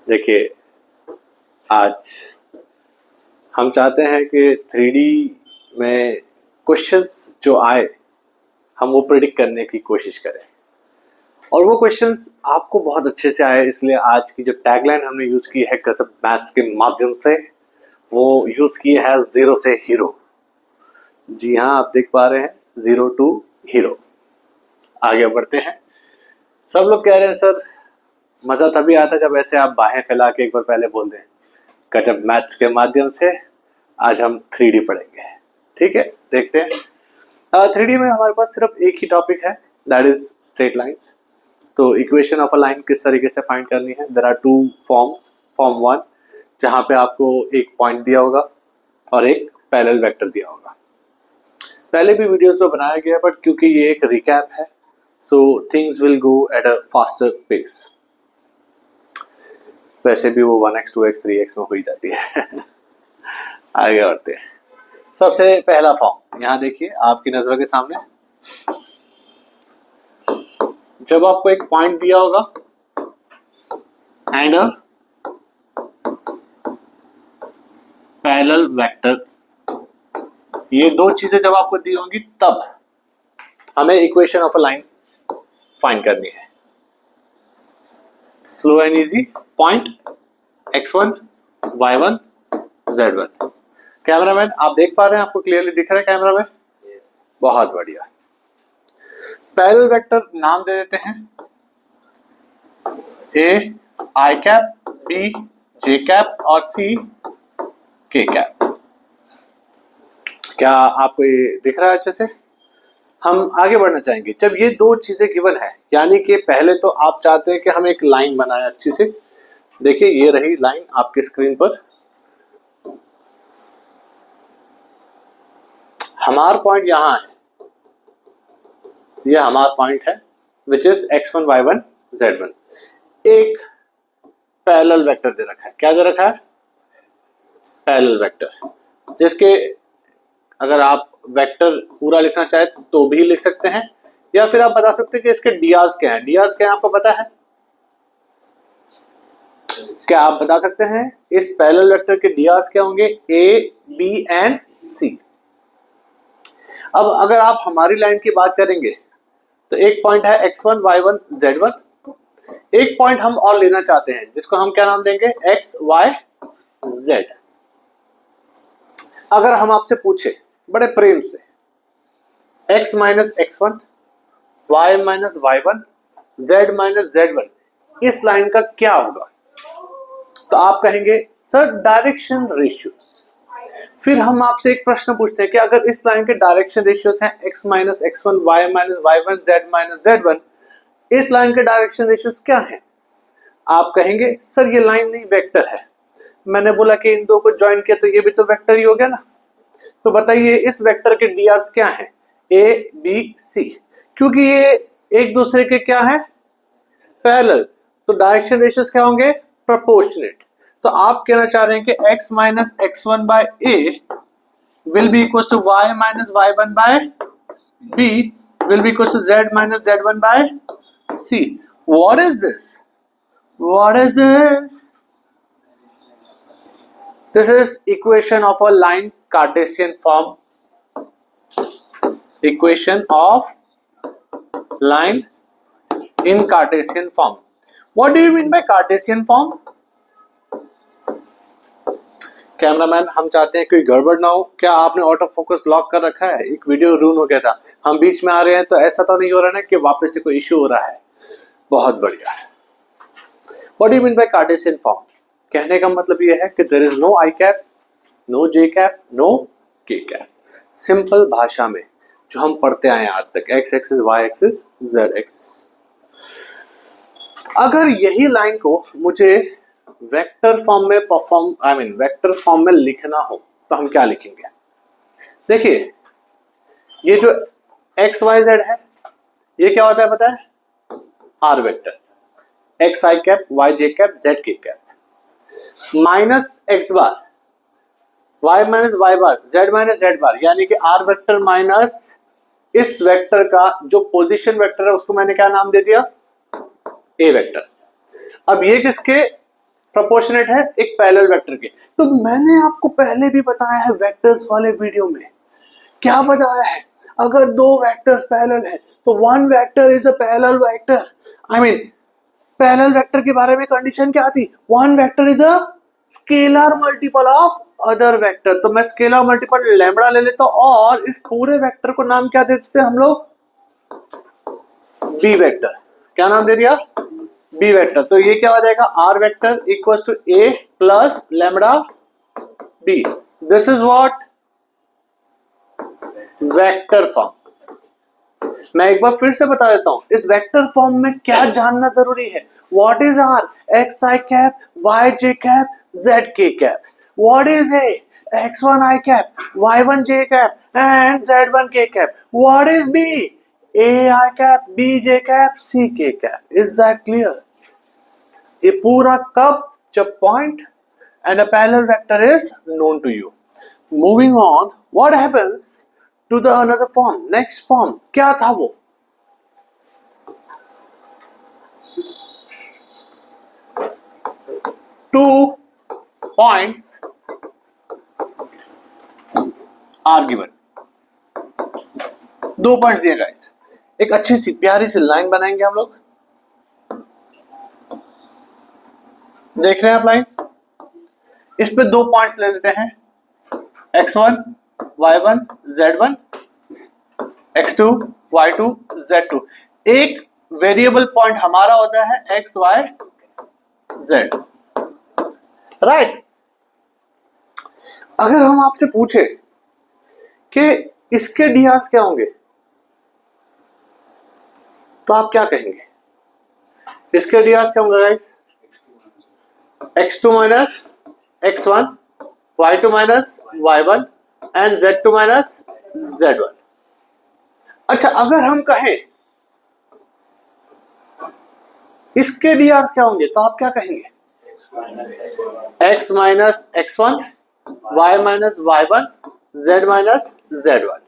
देखिए, आज हम चाहते हैं कि 3D में क्वेश्चंस जो आए हम वो प्रेडिक्ट करने की कोशिश करें और वो क्वेश्चंस आपको बहुत अच्छे से आए। इसलिए आज की जो टैगलाइन हमने यूज की है गजब मैथ्स के माध्यम से, वो यूज की है जीरो से हीरो। जी हाँ, आप देख पा रहे हैं, जीरो टू हीरो। आगे बढ़ते हैं। सब लोग कह रहे हैं सर मजा तभी आता जब ऐसे आप बाहें फैला के एक बार पहले बोल दें गजब मैथ्स के माध्यम से आज हम 3D पढ़ेंगे। ठीक है, देखते हैं। 3D में हमारे पास सिर्फ एक ही टॉपिक है, दैट इज स्ट्रेट लाइंस। तो इक्वेशन ऑफ अ लाइन किस तरीके से फाइंड करनी है, there are two forms. Form one जहां पे आपको एक पॉइंट दिया होगा और एक पैरेलल वेक्टर दिया होगा। पहले भी वीडियोस में बनाया गया, बट क्योंकि ये एक रिकैप है so things will go at a faster pace. वैसे भी वो 1x 2x 3x में हो ही जाती है। आगे बढ़ते हैं। सबसे पहला फॉर्म यहाँ देखिए आपकी नजरों के सामने। जब आपको एक पॉइंट दिया होगा एंड अ पैरेलल वेक्टर, ये दो चीजें जब आपको दी होंगी तब हमें equation of a line find करनी है। Slow and easy. Point x1 y1 z1। Cameraman आप देख पा रहे हैं, आपको क्लियरली दिख रहा है कैमरा में? yes. बहुत बढ़िया। पैरेलल वेक्टर नाम दे देते हैं A I cap, B J cap और C K कैप। क्या आपको ये दिख रहा है अच्छे से? हम आगे बढ़ना चाहेंगे। जब ये दो चीजें गिवन है, यानी कि पहले तो आप चाहते हैं कि हम एक लाइन बनाए अच्छी से। देखिए ये रही लाइन आपके स्क्रीन पर। हमारा पॉइंट यहां है, ये हमारा पॉइंट है which is x1 y1 z1। एक पैरेलल वेक्टर दे रखा है। क्या दे रखा है? पैरेलल वेक्टर, जिसके अगर आप वेक्टर पूरा लिखना चाहे तो भी लिख सकते हैं, या फिर आप बता सकते हैं कि इसके डीआर्स क्या है। डीआर्स क्या है आपको पता है? क्या आप बता सकते हैं इस पैरेलल वेक्टर के डीआर्स क्या होंगे? ए बी एंड सी। अब अगर आप हमारी लाइन की बात करेंगे तो एक पॉइंट है x1 y1 z1। एक पॉइंट हम और लेना चाहते हैं जिसको हम क्या नाम देंगे? x y z। अगर हम आपसे पूछे बड़े प्रेम से x minus x1 y minus y1 z minus z1, इस लाइन का क्या होगा? तो आप कहेंगे सर डायरेक्शन रेशियोज। फिर हम आपसे एक प्रश्न पूछते हैं कि अगर इस लाइन के डायरेक्शन रेशियोज हैं x minus x1 y minus y1 z minus z1, इस लाइन के डायरेक्शन रेशियोज क्या हैं? आप कहेंगे सर ये लाइन नहीं वेक्टर है। मैंने बोला कि इन दो को ज्वाइन किया तो ये भी तो वेक्टर ही हो गया ना। तो बताइए इस वेक्टर के डीआर्स क्या हैं? A B C. क्योंकि ये एक दूसरे के क्या है? पैरेलल, तो डायरेक्शन रेशियोज क्या होंगे? प्रोपोर्शनेट। तो आप कहना चाह रहे हैं कि x minus x1 by a will be equals to y minus y1 by b will be equals to z minus z1 by c. What is this? What is this? This is equation of a line Cartesian form. Equation of line in Cartesian form. What do you mean by Cartesian form? Cameraman हम चाहते हैं कोई गड़बड़ ना हो। क्या आपने auto focus lock कर रखा है? एक वीडियो रून हो गया था, हम बीच में आ रहे हैं तो ऐसा तो नहीं हो रहा है ना कि वापस से कोई इश्यू हो रहा है? बहुत बढ़िया है। What do you mean by Cartesian form? कहने का मतलब ये है कि there is no I cap, no J cap, no K cap। Simple भाषा में जो हम पढ़ते आए आज तक, x axis, y axis, z axis. अगर यही लाइन को मुझे वेक्टर फॉर्म में वेक्टर फॉर्म में लिखना हो तो हम क्या लिखेंगे? देखिए ये जो x y z है ये क्या होता है पता है? R vector, x I cap, y j cap, z k cap, minus x bar, y minus y bar, z minus z bar, यानी कि r वेक्टर माइनस इस वेक्टर का जो पोजीशन वेक्टर है उसको मैंने क्या नाम दे दिया? a vector. अब ये किसके प्रोपोर्शनेट है? एक पैरेलल वेक्टर के। तो मैंने आपको पहले भी बताया है वेक्टर्स वाले वीडियो में, क्या बताया है? अगर दो वेक्टर्स पैरेलल है तो one vector is a parallel vector. I mean parallel vector के बारे में कंडीशन क्या थी? One vector is a scalar multiple of other vector. तो मैं स्केलर मल्टीपल लैम्बडा ले लेता हूं और इस पूरे वेक्टर को नाम क्या देते थे हम लोग? B vector. क्या नाम दे दिया? B vector. तो ये क्या हो जाएगा? R vector equal to a plus lambda b. This is what? Vector form. मैं एक बार फिर से बता देता हूं, इस वेक्टर फॉर्म में क्या जानना जरूरी है? What is are? X I cap, Y J cap, Z के cap. What is A? x1 i cap, y1 j cap and z1 k cap. What is b? a i cap, b j cap, c k cap. Is that clear? ये पूरा कब? जब point and a parallel vector is known to you. Moving on, what happens to the another form? Next form क्या था वो? Two points are given. दो points दिए guys. एक अच्छी सी प्यारी सी लाइन बनाएंगे हम लोग। देख रहे हैं आप लाइन? इस पे दो पॉइंट्स ले लेते हैं, x1 y1 z1, x2 y2 z2। एक वेरिएबल पॉइंट हमारा होता है x y z, राइट? अगर हम आपसे पूछे कि इसके डीआर्स क्या होंगे तो आप क्या कहेंगे? इसके डीआर्स क्या होंगे guys? x2 minus x1, y2 minus y1 and z2 minus z1। अच्छा, अगर हम कहें इसके डीआर्स क्या होंगे तो आप क्या कहेंगे? x minus x1, y minus y1, z minus z1।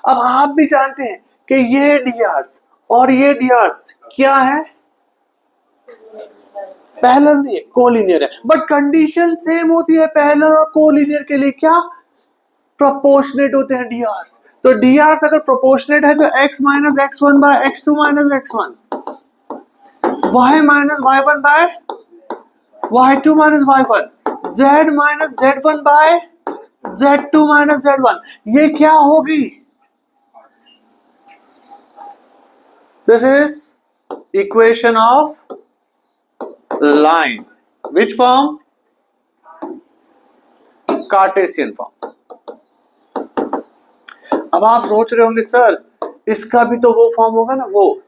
अब आप भी जानते हैं कि ये डीआर्स और ये डीआर्स क्या है? पैरेलल नहीं है, कोलिनियर है। बट कंडीशन सेम होती है पैरेलल और कोलिनियर के लिए। क्या? प्रोपोर्शनेट होते हैं डीआर्स। तो डीआर्स अगर प्रोपोर्शनेट है तो x minus x1 by x2 minus x1, y minus y1 by y2 minus y1, z minus z1 by z2 minus z1। ये क्या होगी? This is equation of line. Which form? Cartesian form. अब आप सोच रहे होंगे सर इसका भी तो वो फॉर्म होगा ना, वो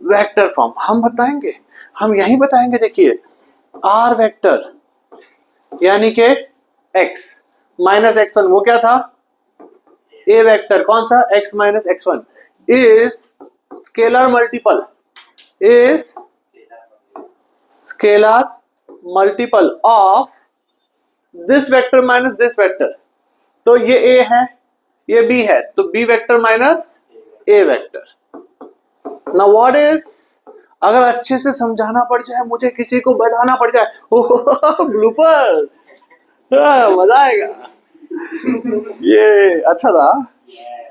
वेक्टर फॉर्म। हम बताएंगे, हम यही बताएंगे। देखिए आर वेक्टर यानी कि x माइनस x1, वो क्या था? ए वेक्टर। कौन सा? x minus x1 is scalar multiple, is scalar multiple of this vector minus this vector. तो ये a है, ये b है, तो b vector minus a vector. Now what is, अगर अच्छे से समझाना पड़ जाए, मुझे किसी को बताना पड़ जाए, ब्लूपर्स, मजा आएगा। ये अच्छा था,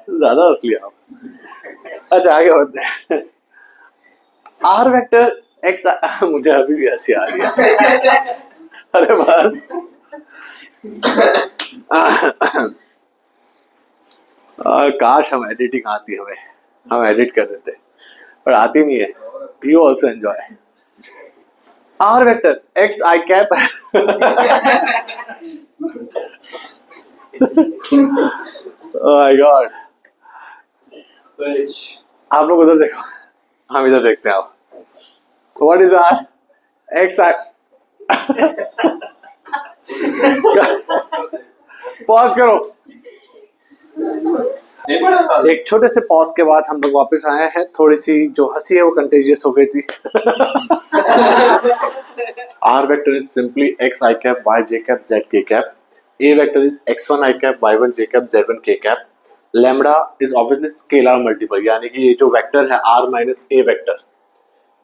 ज्यादा हंस लिया आप। अच्छा आगे बढ़ते हैं। आर वेक्टर एक्स, मुझे अभी भी हंसी आ रही है। अरे बस काश हम एडिटिंग आती हमें, हम एडिट कर देते, पर आती नहीं है। You also enjoy. R vector x I cap my God. आप लोग उधर देखो, हम इधर देखते हैं। आप what is are? X i, pause करो। एक छोटे से पॉज के बाद हम लोग वापस आए हैं। थोड़ी सी जो हंसी है वो कंटेजियस हो गई थी। R vector is simply x I cap, Y J cap, Z के cap. A vector is x1 i cap, y1 j cap, z1 k cap. Lambda is obviously scalar multiple, यानी कि ये जो वेक्टर है r minus a vector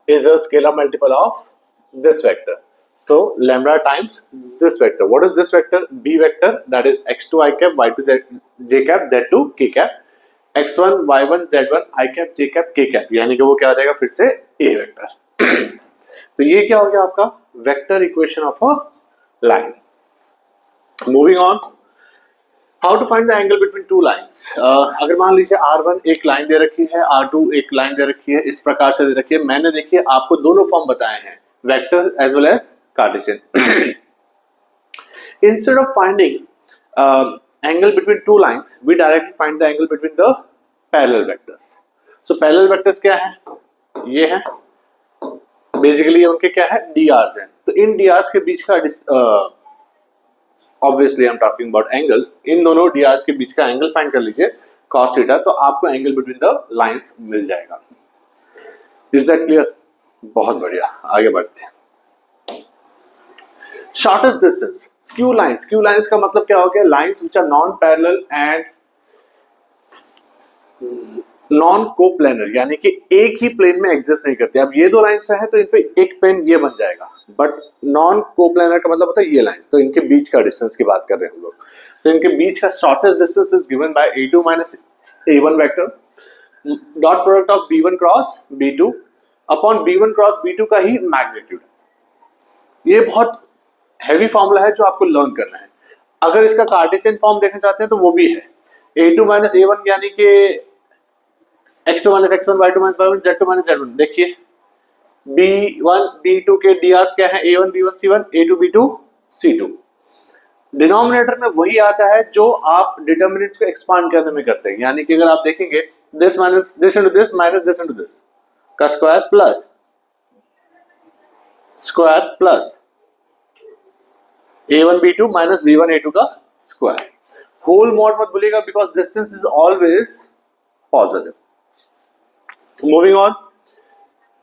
is a scalar multiple of this vector. So lambda times this vector. What is this vector? B vector, that is x2 I cap, y2 j cap, z2 k cap, x1 y1 z1 I cap, j cap, k cap, यानी कि वो क्या हो जाएगा फिर से A vector. तो ये क्या हो गया आपका vector equation of a line. Moving on, how to find the angle between two lines. अगर मान लीजिए R1 एक लाइन दे रखी है, R2 एक लाइन दे रखी है, इस प्रकार से दे रखी है। मैंने देखिए आपको दोनों फॉर्म बताए हैं, vector as well as Cartesian. Instead of finding angle between two lines, we directly find the angle between the parallel vectors. So parallel vectors क्या है? ये है बेसिकली, उनके क्या है drs हैं। तो इन drs के बीच का obviously I am talking about angle, इन दोनों drs के बीच का एंगल फाइंड कर लीजिए cos थीटा, तो आपको एंगल बिटवीन द लाइंस मिल जाएगा। Is that clear? बहुत बढ़िया, आगे बढ़ते हैं। Shortest distance, skew lines. Skew lines का मतलब क्या हो गया? Lines which are non parallel and non coplanar, यानी कि एक ही प्लेन में एग्जिस्ट नहीं करते। अब ये दो लाइंस हैं तो इन पे एक प्लेन ये बन जाएगा, बट नॉन कोप्लेनर का मतलब होता है ये लाइंस, तो इनके बीच का डिस्टेंस की बात कर रहे हैं हम लोग। तो इनके बीच का shortest distance is given by a2 minus a1 vector, dot product of b1 cross b2 upon b1 cross b2 का ही मैग्नीट्यूड। ये बहुत हैवी फॉर्मूला है जो आपको लर्न करना है। अगर इसका कार्टेशियन फॉर्म देखना चाहते हैं तो वो भी है, a2 minus a1 यानी कि x2 minus x1 y2 minus y1 z2 minus z1। देखिए b1 b2 के drs क्या है? a1 b1 c1 a2 b2 c2। Denominator में वही आता है जो आप डिटर्मिनेंट्स को एक्सपांड करने में करते हैं, यानी कि अगर आप देखेंगे this minus this into this minus this into this का square plus square plus a1 b2 minus b1 a2 का स्क्वायर। होल मॉड मत भूलिएगा because distance is always positive. Moving on,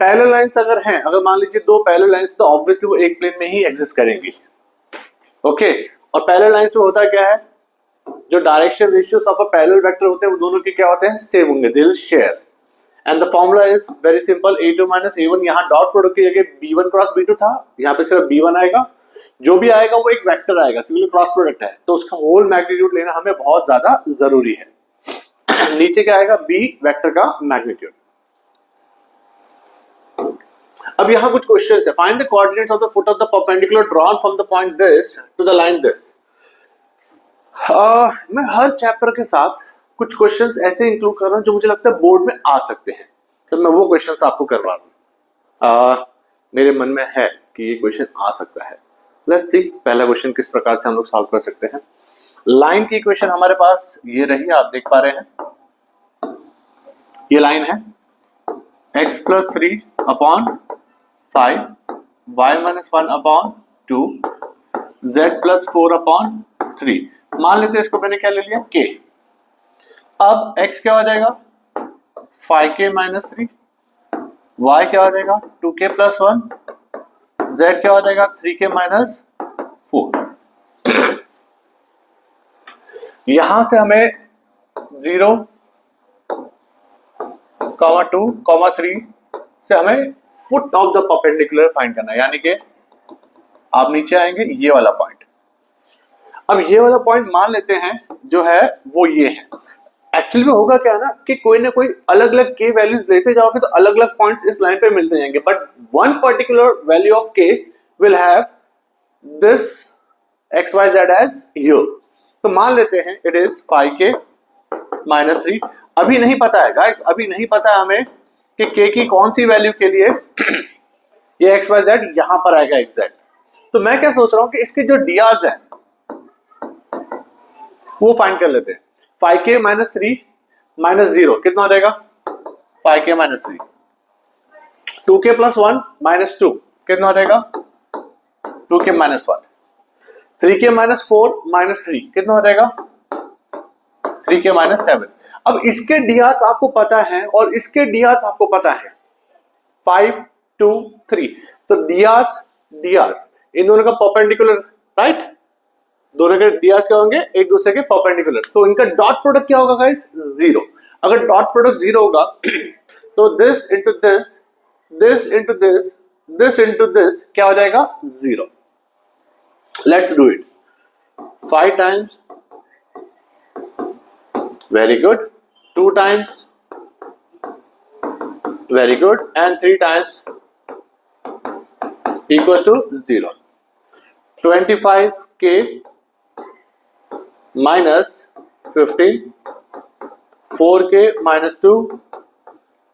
parallel lines अगर हैं, अगर मान लीजिए दो पैरेलल लाइंस, तो ऑब्वियसली वो एक प्लेन में ही एग्जिस्ट करेंगी। ओके, और पैरेलल लाइंस में होता क्या है? जो direction ratios of a parallel vector होते हैं वो दोनों के क्या होते हैं? सेम होंगे, they will share. And the formula is very simple, a2 minus a1, यहाँ डॉट प्रोडक्ट की जगह b1 क्रॉस b2 था, यहाँ पे सिर्फ b1 आएगा। जो भी आएगा वो एक वेक्टर आएगा क्योंकि क्रॉस प्रोडक्ट है, तो उसका होल मैग्नीट्यूड लेना हमें बहुत ज्यादा जरूरी है। नीचे क्या आएगा? b वेक्टर का मैग्नीट्यूड। अब यहाँ कुछ क्वेश्चंस है। Find the coordinates of the foot of the perpendicular drawn from the point this to the line this. मैं हर चैप्टर के साथ कुछ क्वेश्चंस ऐसे इंक्लूड कर रहा हूं जो मुझे लगता है बोर्ड में आ सकते हैं, तो मैं वो क्वेश्चंस आपको करवा रहा हूं। मेरे मन में है कि ये क्वेश्चन आ सकता है। लेट्स सी पहला क्वेश्चन किस प्रकार से हम लोग सॉल्व कर सकते हैं। लाइन की इक्वेशन हमारे पास ये रही, आप देख पा रहे हैं। ये लाइन है x plus 3 upon 5, y minus 1 upon 2, z plus 4 upon 3। मान लेते हैं इसको मैंने क्या ले लिया? k। अब x क्या हो जाएगा? 5k minus 3, y क्या हो जाएगा? 2k plus 1, z क्या हो जाएगा? 3k minus 4। यहां से हमें 0, 2, 3 से हमें foot of the perpendicular find करना है, यानी कि आप नीचे आएंगे ये वाला पॉइंट। अब ये वाला पॉइंट मान लेते हैं जो है वो ये है। एक्चुअली में होगा क्या है ना कि कोई ना कोई अलग अलग के वैल्यूज लेते जाओगे तो अलग अलग पॉइंट्स इस लाइन पे मिलते जाएंगे, but one particular value of K will have this X Y Z as here. तो मान लेते हैं इट इज 5k minus 3। अभी नहीं पता है गाइस, अभी नहीं पता है हमें कि k की कौन सी वैल्यू के लिए ये एक्स वाई जेड यहां पर आएगा एग्जैक्ट। तो मैं क्या सोच रहा हूं कि इसके जो drs हैं वो फाइंड कर लेते हैं। 5k minus 3 minus 0 कितना हो जाएगा? 5k minus 3। 2k plus 1 minus 2 कितना हो जाएगा? 2k minus 1। 3k minus 4 minus 3 कितना हो जाएगा? 3k minus 7। अब इसके drs आपको पता है और इसके drs आपको पता है 5, 2, 3। तो drs इन दोनों का परपेंडिकुलर, राइट? दोनों के drs क्या होंगे? एक दूसरे के परपेंडिकुलर। तो इनका डॉट प्रोडक्ट क्या होगा गाइस? 0। अगर डॉट प्रोडक्ट 0 होगा तो this into this, this into this, this into this क्या हो जाएगा 0. Let's do it. 5 times, very good. 2 times, very good, and 3 times equals to 0. 25k minus 15, 4k minus 2,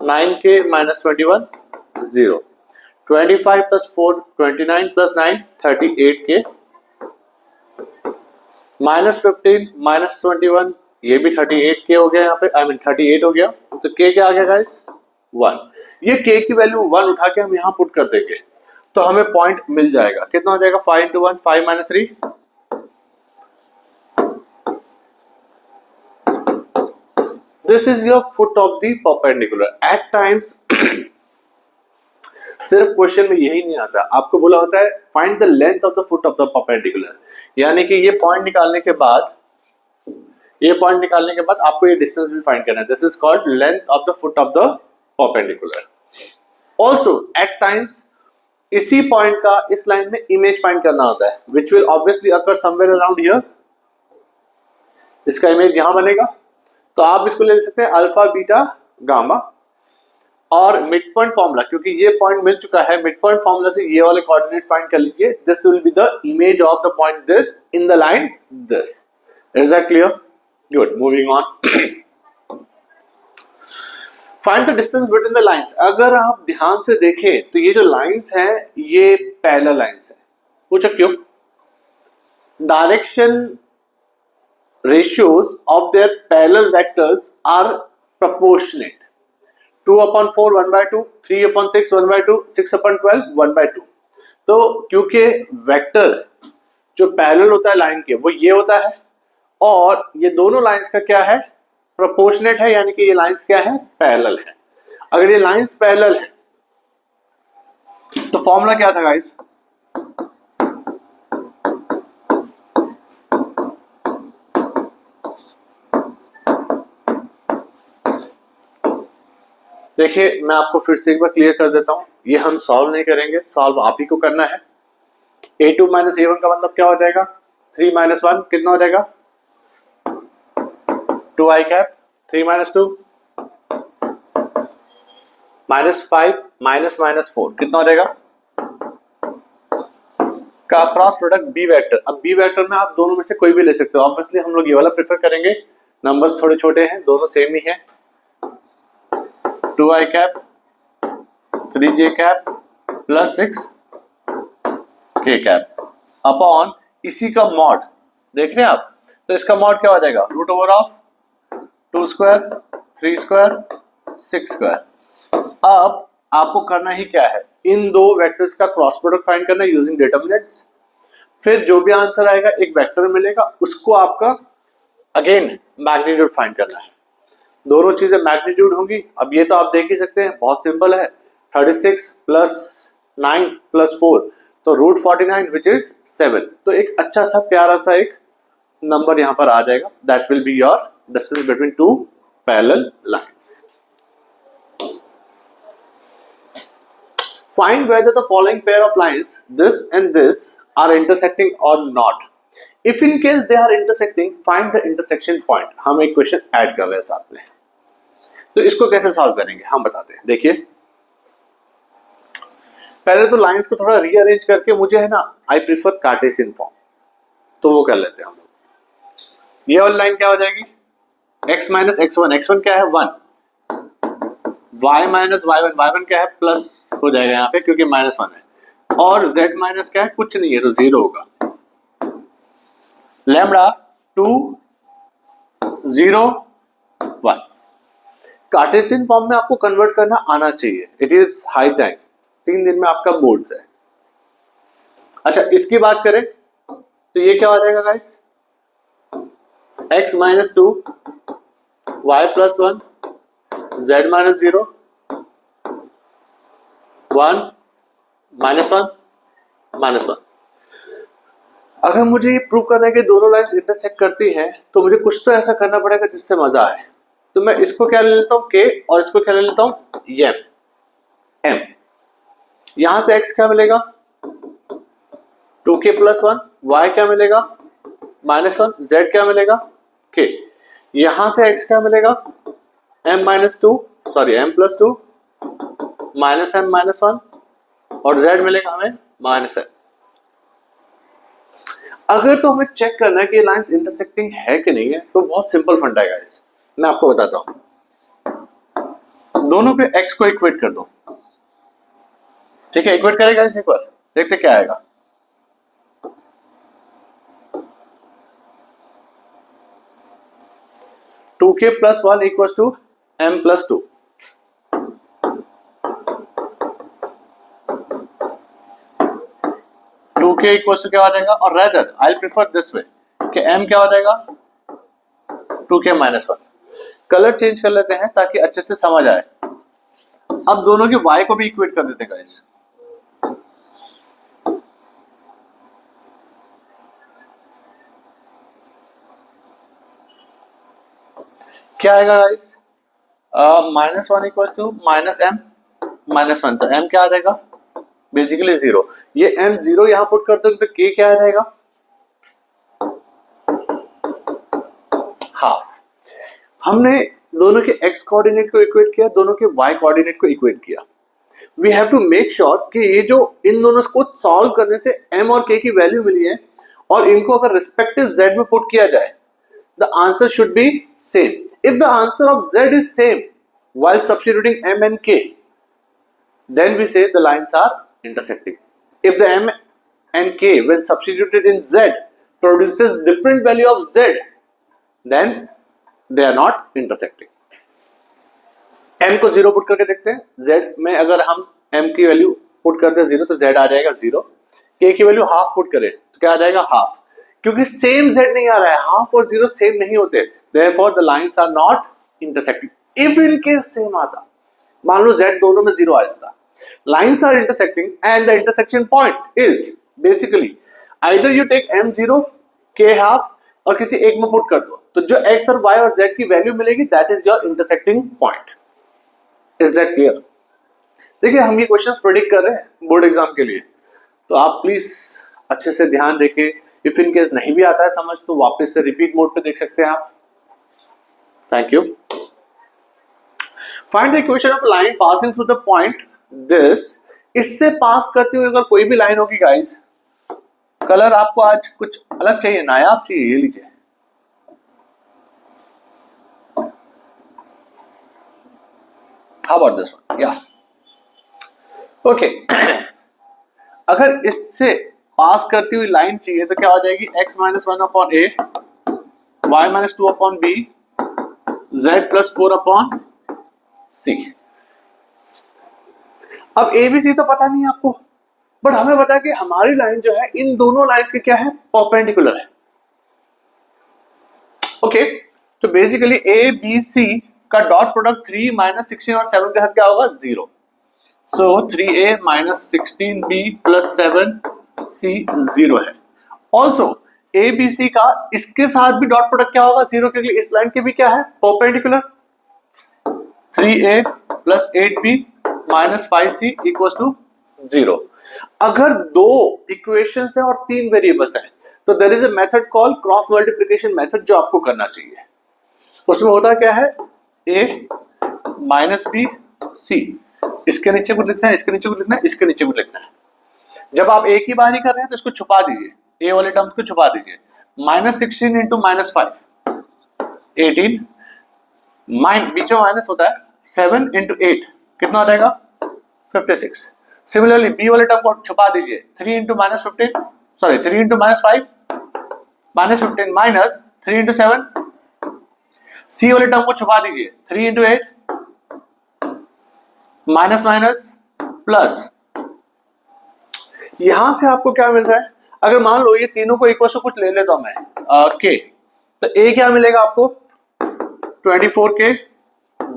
9k minus 21, 0. 25 plus 4, 29 plus 9, 38k, minus 15 minus 21, ये भी 38k हो गया यहाँ पे, I mean 38 हो गया. तो k क्या आ गया गाइस 1. ये k की वैल्यू 1 उठा के हम यहां पुट कर देंगे तो हमें पॉइंट मिल जाएगा. कितना हो जाएगा 5 into 1, 5 minus 3. This is your foot of the perpendicular. At times सिर्फ क्वेश्चन में यही नहीं आता, आपको बोला होता है find the length of the foot of the perpendicular, यानी कि ये पॉइंट निकालने के बाद आपको ये डिस्टेंस भी फाइंड करना है. This is called length of the foot of the perpendicular. Also eight times इसी पॉइंट का इस लाइन में इमेज फाइंड करना होता है, which will obviously occur somewhere around here. इसका इमेज यहां बनेगा, तो आप इसको ले सकते हैं अल्फा बीटा गामा. और मिड पॉइंट फॉर्मूला, क्योंकि ये पॉइंट मिल चुका है, मिड पॉइंट फॉर्मूला से ये वाले कोऑर्डिनेट फाइंड कर लीजिए. This will be the image of the point this in the line this. Is that clear? Good. Moving on. Find the distance between the lines. अगर आप ध्यान से देखें तो ये जो लाइंस हैं ये पैरेलल लाइंस हैं. पूछो क्यों? Direction ratios of their parallel vectors are proportionate. 2/4 1/2, 3/6 1/2, 6/12 1/2. तो क्योंकि वेक्टर जो पैरेलल होता है लाइन के वो ये होता है, और ये दोनों लाइंस का क्या है प्रोपोर्शनेट है, यानी कि ये लाइंस क्या है पैरेलल है. अगर ये लाइंस पैरेलल है तो फॉर्मूला क्या था गाइस? देखिए मैं आपको फिर से एक बार क्लियर कर देता हूं. ये हम सॉल्व नहीं करेंगे, सॉल्व आप ही को करना है. a2 माइनस a1 का मतलब क्या हो जाएगा 3 माइनस 1 कितना हो जाएगा 2i cap. 3 minus 2 minus 5 minus minus 4 कितना हो जाएगा का क्रॉस प्रोडक्ट बी वेक्टर. अब बी वेक्टर में आप दोनों में से कोई भी ले सकते हो. ऑब्वियसली हम लोग ये वाला प्रेफर करेंगे, नंबर्स थोड़े छोटे हैं, दोनों सेम ही है. 2i cap 3j cap plus 6k cap upon इसी का मॉड. देख रहे हैं आप? तो इसका मॉड क्या हो जाएगा root over of 2 square 3 square 6 square. अब आपको करना ही क्या है, इन दो वेक्टर्स का क्रॉस प्रोडक्ट फाइंड करना है यूजिंग डिटरमिनेंट्स. फिर जो भी आंसर आएगा एक वेक्टर मिलेगा, उसको आपका अगेन मैग्नीट्यूड फाइंड करना है. दोनों चीजें मैग्नीट्यूड होंगी. अब ये तो आप देख ही सकते हैं, बहुत सिंपल है. 36 प्लस 9 प्लस 4 तो रूट 49 विच इज 7. तो एक अच्छा सा प्यारा सा एक नंबर यहां पर आ जाएगा. That will be your distance between two parallel lines. Find whether the following pair of lines this and this are intersecting or not. If in case they are intersecting find the intersection point. हम एक question add कर रहे हैं साथ में, तो इसको कैसे सॉल्व करेंगे हम बताते हैं. देखिए पहले तो लाइंस को थोड़ा रीअरेंज करके, मुझे है ना आई प्रीफर कार्टेशियन फॉर्म, तो वो कर लेते हैं हम लोग. ये वाली लाइन क्या हो जाएगी x माइनस x1. x1 क्या है 1. y minus y1. y1 क्या है प्लस हो जाएगा यहाँ पे क्योंकि माइनस 1 है. और z माइनस क्या है कुछ नहीं है तो 0 होगा. लैम्डा 2 0 1. कार्टेशियन फॉर्म में आपको कन्वर्ट करना आना चाहिए. It is high time. 3 दिन में आपका बोर्ड्स है. अच्छा इसकी बात करें तो ये क्या हो जाएगा guys x minus 2 y plus 1 z minus 0 1 minus 1 minus 1. अगर मुझे ये प्रूव करना है कि दोनों लाइंस इंटरसेक्ट करती हैं तो मुझे कुछ तो ऐसा करना पड़ेगा जिससे मजा आए. तो मैं इसको क्या ले लेता हूं k और इसको क्या ले लेता हूं m. यहां से x क्या मिलेगा 2k प्लस 1, y क्या मिलेगा -1, z क्या मिलेगा k। यहां से x क्या मिलेगा m minus 2 sorry m plus 2 minus m minus 1 और z मिलेगा हमें -m। अगर तो हमें चेक करना है कि ये लाइंस इंटरसेक्टिंग है कि नहीं है, तो बहुत सिंपल फंडा है गाइस, मैं आपको बताता हूं। दोनों पे x को इक्वेट कर दो, ठीक है, इक्वेट करेगा इस एक बार, देखते क्या आएगा। Two k plus 1 equals two m plus 2। Two k equals two क्या हो जाएगा, और rather I prefer this way कि m क्या हो जाएगा 2k माइनस 1। कलर चेंज कर लेते हैं ताकि अच्छे से समझ आए। अब दोनों के y को भी इक्वेट कर देते हैं गाइस। क्या आएगा गाइस, -1 इक्वल्स टू -m -1, तो m क्या आ जाएगा बेसिकली 0। ये m 0 यहां पुट कर दो तो k क्या आ जाएगा हाफ। हमने दोनों के x कोऑर्डिनेट को इक्वेट किया, दोनों के y कोऑर्डिनेट को इक्वेट किया। We have to make sure कि ये जो इन दोनों को सॉल्व करने से m और k की वैल्यू मिली है और इनको अगर रिस्पेक्टिव z में पुट किया जाए, the answer should be same. If the answer of z is same while substituting m and k, then we say the lines are intersecting. If the m and k when substituted in z produces different value of z, then they are not intersecting. m को 0 put करके देखते हैं, z में अगर हम m की value put करते हैं 0 तो z आ जाएगा 0, k की वैल्यू हाफ पुट करें तो क्या आ जाएगा हाफ, क्योंकि सेम z नहीं आ रहा है, हाफ और 0 सेम नहीं होते, therefore the lines are not intersecting. If in case same आता, मान लो z दोनों में 0 आ जाता, lines are intersecting and the intersection point is basically either you take m0 k half और किसी एक में पुट कर दो, तो जो x और y और z की वैल्यू मिलेगी that is your intersecting point. Is that clear? देखिए हम ये क्वेश्चंस प्रेडिक्ट कर रहे हैं बोर्ड एग्जाम के लिए, तो आप प्लीज अच्छे से ध्यान देके, इफ इन केस नहीं भी आता है समझ तो वापस से रिपीट मोड पे देख सकते हैं आप। Thank you. Find the equation of line passing through the point this. इससे पास करते हुए अगर कोई भी लाइन होगी गाइस, कलर आपको आज कुछ अलग चाहिए, नायाब चाहिए, ये लीजिए। How about this one? Yeah. Okay. अगर इससे पास करती हुई लाइन चाहिए तो क्या हो जाएगी x minus 1 upon a, y minus 2 upon b, z plus 4 upon c। अब a b c तो पता नहीं है आपको, बट हमें पता है कि हमारी लाइन जो है इन दोनों लाइंस के क्या है परपेंडिकुलर है। ओके, तो बेसिकली a b c का डॉट प्रोडक्ट 3 माइनस 16 और 7 के साथ क्या होगा 0। सो 3a minus 16b plus 7c 0 है। ऑल्सो a b c का इसके साथ भी डॉट प्रोडक्ट क्या होगा 0, क्योंकि इस लाइन के भी क्या है perpendicular. 3a plus 8b minus 5c equals to 0। अगर दो इक्वेशंस है और 3 वेरिएबल्स हैं तो there is a method called cross multiplication method जो आपको करना चाहिए। उसमें होता क्या है a माइनस b c, इसके नीचे कुछ लिखना है, इसके नीचे कुछ लिखना है, इसके नीचे कुछ लिखना है। जब आप एक ही बार ही कर रहे हैं तो इसको छुपा दीजिए, a वाले टर्म्स को छुपा दीजिए। माइनस 16 इंटू माइनस 5 18, बीच में माइनस होता है, 7 इंटू 8 कितना हो जाएगा 56। सिमिलरली b वाले टर्म को छुपा दीजिए, 3 into minus 15 sorry 3 into minus 5 minus 15 minus 3 into 7। c वाले टर्म को छुपा दीजिए, 3 इंटू 8 माइनस माइनस प्लस। यहां से आपको क्या मिल रहा है, अगर मान लो ये तीनों को इक्वल टू कुछ ले लेता हूं मैं k, तो a क्या मिलेगा आपको 24k,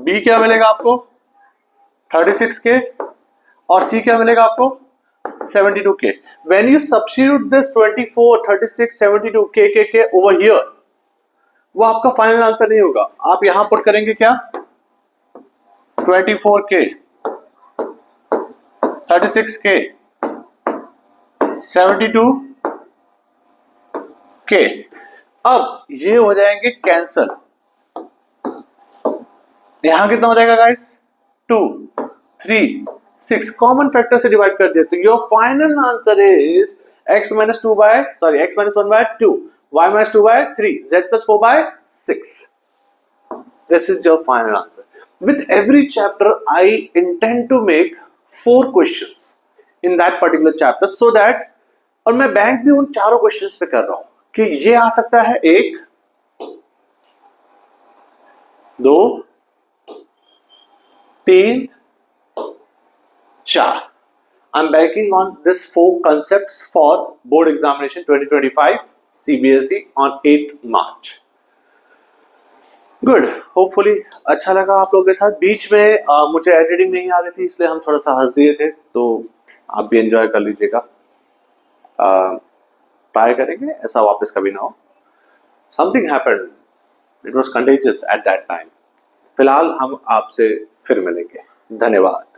b क्या मिलेगा आपको 36k और c क्या मिलेगा आपको 72k। When you substitute this 24 36 72 k over here, वो आपका फाइनल आंसर नहीं होगा। आप यहां पुट करेंगे क्या 24k 36K, 72K। अब ये हो जाएंगे कैंसल। यहां कितना हो जाएगा गाइस? 2, 3, 6 कॉमन फैक्टर से डिवाइड कर दिया, तो your final answer is x minus 2 by x minus 1 by 2, y minus 2 by 3, z plus 4 by 6. This is your final answer. With every chapter I intend to make 4 questions in that particular chapter so that, और मैं bank भी उन चारों questions पे कर रहा हूं कि ये आ सकता है 1, 2, 3, 4. I'm banking on this 4 concepts for board examination 2025 CBSE on 8th March. Good. Hopefully अच्छा लगा आप लोगों के साथ। बीच में मुझे एडिटिंग नहीं आ रही थी, इसलिए हम थोड़ा सा हंस दिए थे, तो आप भी एंजॉय कर लीजिएगा। ट्राई करेंगे ऐसा वापस कभी ना हो। Something happened. It was contagious at that time. फिलहाल हम आपसे फिर मिलेंगे। धन्यवाद।